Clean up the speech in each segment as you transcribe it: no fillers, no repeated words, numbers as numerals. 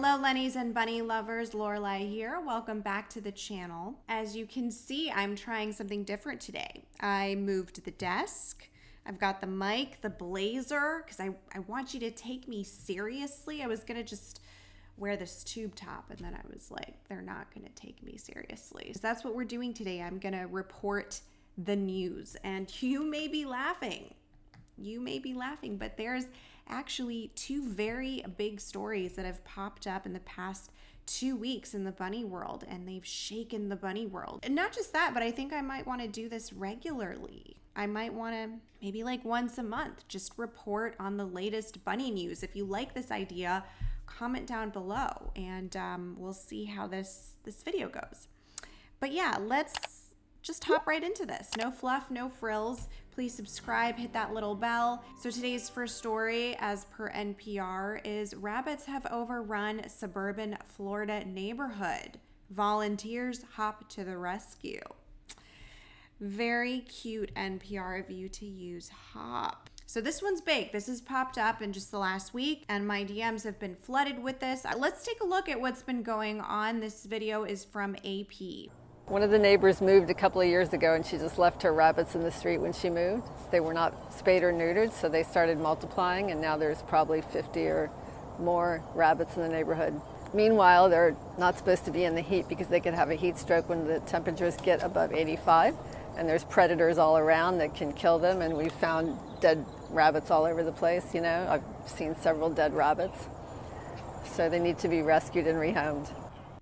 Hello Lennies and bunny lovers, Lorelai here. Welcome back to the channel. As you can see, I'm trying something different today. I moved the desk. I've got the mic, the blazer, because I want you to take me seriously. I was gonna just wear this tube top and then I was like, they're not gonna take me seriously. So that's what we're doing today. I'm gonna report the news and you may be laughing. But there's actually two very big stories that have popped up in the past 2 weeks in the bunny world, and they've shaken the bunny world. And not just that, but I think I might want to do this regularly. I might want to maybe like once a month just report on the latest bunny news. If you like this idea, comment down below and we'll see how this video goes. But yeah, let's just hop right into this. No fluff, no frills. Please subscribe, hit that little bell. So today's first story, as per NPR, is rabbits have overrun suburban Florida neighborhood. Volunteers hop to the rescue. Very cute NPR of you to use hop. So this one's big. This has popped up in just the last week and my DMs have been flooded with this. Let's take a look at what's been going on. This video is from AP. One of the neighbors moved a couple of years ago and she just left her rabbits in the street when she moved. They were not spayed or neutered, so they started multiplying and now there's probably 50 or more rabbits in the neighborhood. Meanwhile, they're not supposed to be in the heat because they could have a heat stroke when the temperatures get above 85. And there's predators all around that can kill them, and we've found dead rabbits all over the place, you know. I've seen several dead rabbits. So they need to be rescued and rehomed.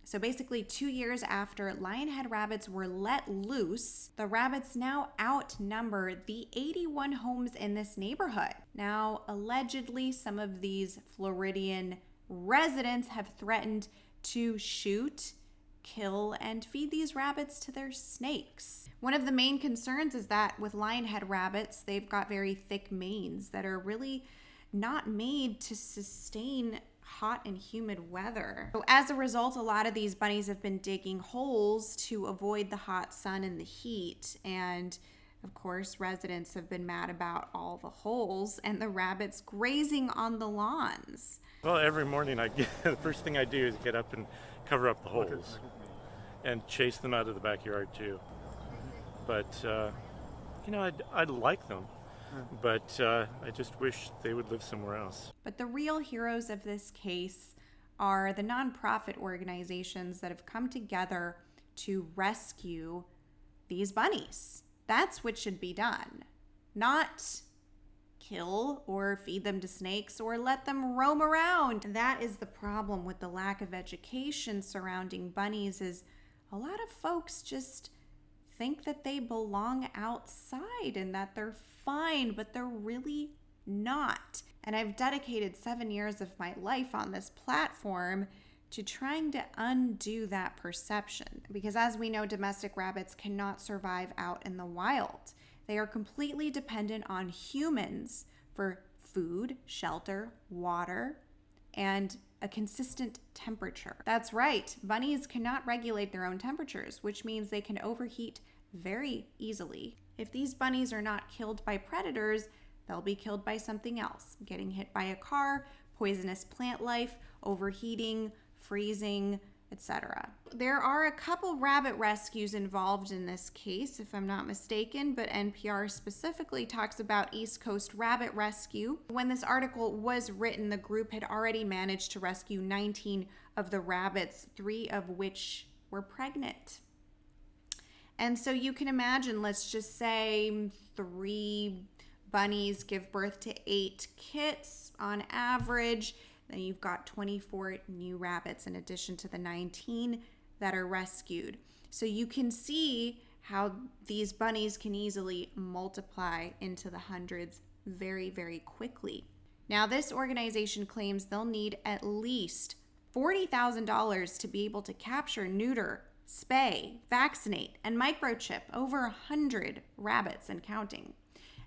So basically 2 years after lionhead rabbits were let loose, the rabbits now outnumber the 81 homes in this neighborhood. Now, allegedly, some of these Floridian residents have threatened to shoot, kill, and feed these rabbits to their snakes. One of the main concerns is that with lionhead rabbits, they've got very thick manes that are really not made to sustain hot and humid weather. So as a result, a lot of these bunnies have been digging holes to avoid the hot sun and the heat. And of course, residents have been mad about all the holes and the rabbits grazing on the lawns. Well, every morning the first thing I do is get up and cover up the holes and chase them out of the backyard too. But, you know, I'd like them. But I just wish they would live somewhere else. But the real heroes of this case are the nonprofit organizations that have come together to rescue these bunnies. That's what should be done. Not kill or feed them to snakes or let them roam around. That is the problem with the lack of education surrounding bunnies, is a lot of folks just think that they belong outside and that they're fine, but they're really not. And I've dedicated 7 years of my life on this platform to trying to undo that perception. Because as we know, domestic rabbits cannot survive out in the wild. They are completely dependent on humans for food, shelter, water, and a consistent temperature. That's right, bunnies cannot regulate their own temperatures, which means they can overheat very easily. If these bunnies are not killed by predators, they'll be killed by something else. Getting hit by a car, poisonous plant life, overheating, freezing, etc. There are a couple rabbit rescues involved in this case, if I'm not mistaken, but NPR specifically talks about East Coast Rabbit Rescue. When this article was written, the group had already managed to rescue 19 of the rabbits, 3 of which were pregnant. And so you can imagine, let's just say 3 bunnies give birth to 8 kits on average. Then you've got 24 new rabbits in addition to the 19 that are rescued. So you can see how these bunnies can easily multiply into the hundreds very, very quickly. Now, this organization claims they'll need at least $40,000 to be able to capture, neuter, spay, vaccinate, and microchip over 100 rabbits and counting.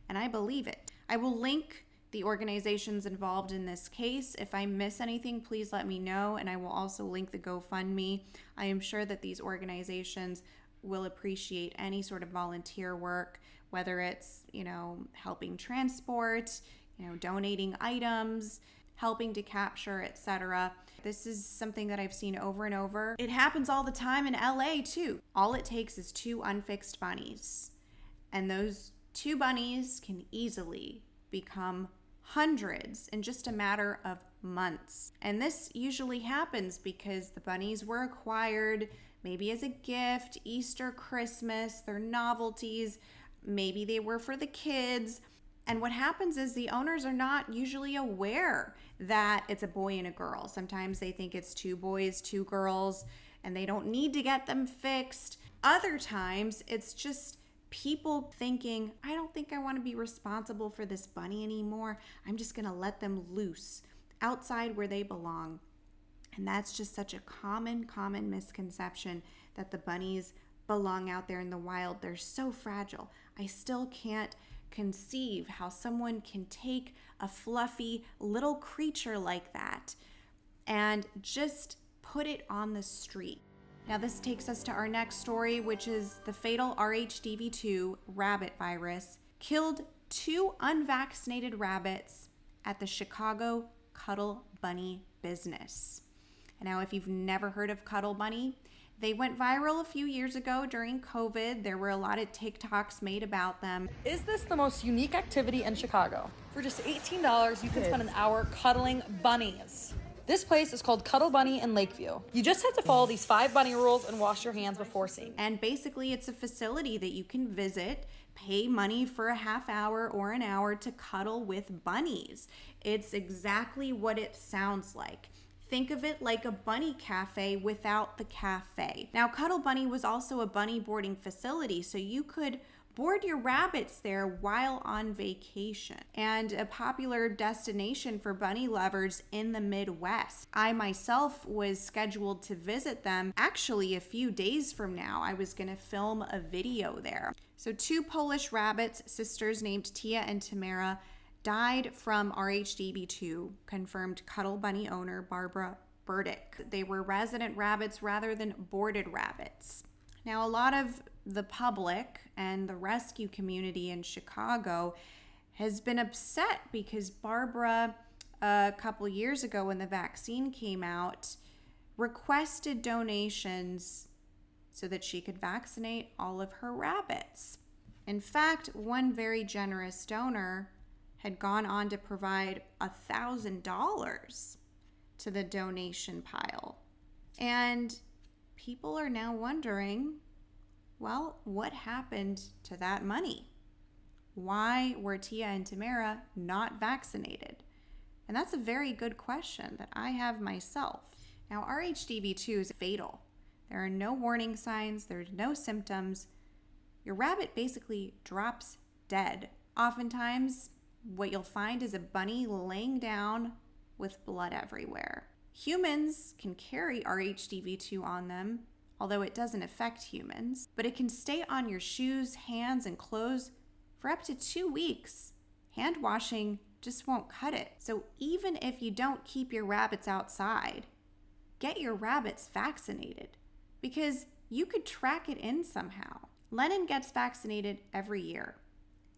And I believe it. I will link the organizations involved in this case. If I miss anything, please let me know, and I will also link the GoFundMe. I am sure that these organizations will appreciate any sort of volunteer work, whether it's, helping transport, donating items. helping to capture, etc. This is something that I've seen over and over. It happens all the time in LA too. All it takes is 2 unfixed bunnies, and those 2 bunnies can easily become hundreds in just a matter of months. And this usually happens because the bunnies were acquired maybe as a gift, Easter, Christmas, they're novelties, maybe they were for the kids. And what happens is the owners are not usually aware that it's a boy and a girl. Sometimes they think it's 2 boys, 2 girls, and they don't need to get them fixed. Other times it's just people thinking, I don't think I want to be responsible for this bunny anymore. I'm just going to let them loose outside where they belong. And that's just such a common misconception that the bunnies belong out there in the wild. They're so fragile. I still can't conceive how someone can take a fluffy little creature like that and just put it on the street. Now this takes us to our next story, which is the fatal RHDV2 rabbit virus killed 2 unvaccinated rabbits at the Chicago CuddleBunny business. And now if you've never heard of CuddleBunny, they went viral a few years ago during COVID. There were a lot of TikToks made about them. Is this the most unique activity in Chicago? For just $18, you can spend an hour cuddling bunnies. This place is called CuddleBunny in Lakeview. You just have to follow these 5 bunny rules and wash your hands before seeing. And basically it's a facility that you can visit, pay money for a half hour or an hour to cuddle with bunnies. It's exactly what it sounds like. Think of it like a bunny cafe without the cafe. Now, CuddleBunny was also a bunny boarding facility, so you could board your rabbits there while on vacation, and a popular destination for bunny lovers in the Midwest. I myself was scheduled to visit them actually a few days from now. I was going to film a video there. So 2 Polish rabbits, sisters named Tia and Tamara, died from RHDV2, confirmed CuddleBunny owner Barbara Burdick. They were resident rabbits rather than boarded rabbits. Now, a lot of the public and the rescue community in Chicago has been upset because Barbara, a couple years ago when the vaccine came out, requested donations so that she could vaccinate all of her rabbits. In fact, one very generous donor had gone on to provide $1,000 to the donation pile. And people are now wondering, well, what happened to that money? Why were Tia and Tamara not vaccinated? And that's a very good question that I have myself. Now, RHDV2 is fatal. There are no warning signs, there's no symptoms. Your rabbit basically drops dead. Oftentimes, what you'll find is a bunny laying down with blood everywhere. Humans can carry RHDV2 on them, although it doesn't affect humans, but it can stay on your shoes, hands, and clothes for up to 2 weeks. Hand washing just won't cut it. So even if you don't keep your rabbits outside, get your rabbits vaccinated because you could track it in somehow. Lennon gets vaccinated every year,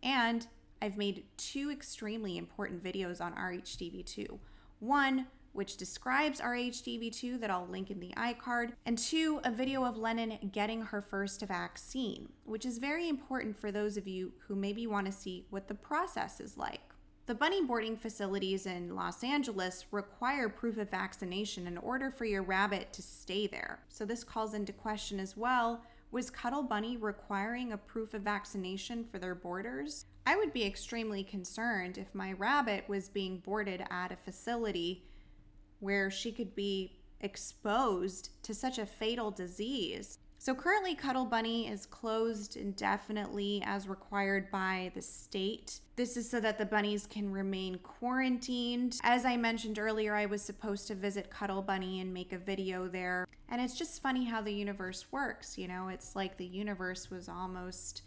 and I've made 2 extremely important videos on RHDV2. One, which describes RHDV2 that I'll link in the iCard, and 2, a video of Lennon getting her first vaccine, which is very important for those of you who maybe want to see what the process is like. The bunny boarding facilities in Los Angeles require proof of vaccination in order for your rabbit to stay there. So this calls into question as well, was CuddleBunny requiring a proof of vaccination for their boarders? I would be extremely concerned if my rabbit was being boarded at a facility where she could be exposed to such a fatal disease. So currently CuddleBunny is closed indefinitely as required by the state. This is so that the bunnies can remain quarantined. As I mentioned earlier, I was supposed to visit CuddleBunny and make a video there. And it's just funny how the universe works, you know? It's like the universe was almost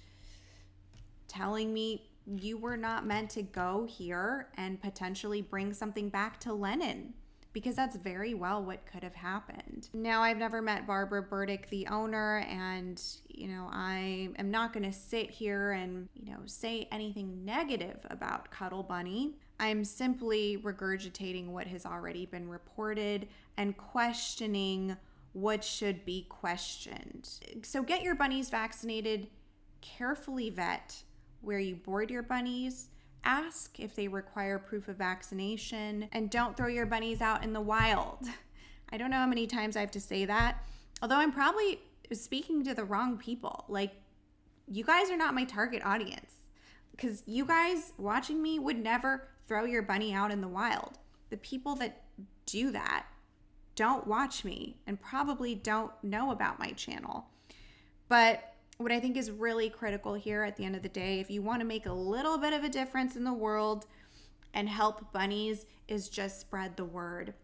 telling me you were not meant to go here and potentially bring something back to Lennon, because that's very well what could have happened. Now, I've never met Barbara Burdick, the owner, and, I am not gonna sit here and, say anything negative about CuddleBunny. I'm simply regurgitating what has already been reported and questioning what should be questioned. So get your bunnies vaccinated, carefully vet where you board your bunnies, ask if they require proof of vaccination, and don't throw your bunnies out in the wild. I don't know how many times I have to say that, although I'm probably speaking to the wrong people. Like, you guys are not my target audience, because you guys watching me would never throw your bunny out in the wild. The people that do that don't watch me and probably don't know about my channel. But what I think is really critical here at the end of the day, if you want to make a little bit of a difference in the world and help bunnies, is just spread the word.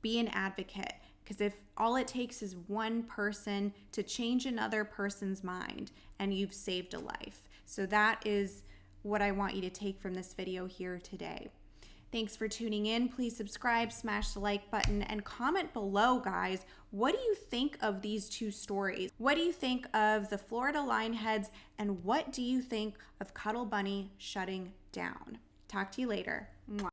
Be an advocate, because if all it takes is one person to change another person's mind, and you've saved a life. So that is what I want you to take from this video here today. Thanks for tuning in. Please subscribe, smash the like button, and comment below, guys. What do you think of these two stories? What do you think of the Florida Lineheads, and what do you think of CuddleBunny shutting down? Talk to you later. Mwah.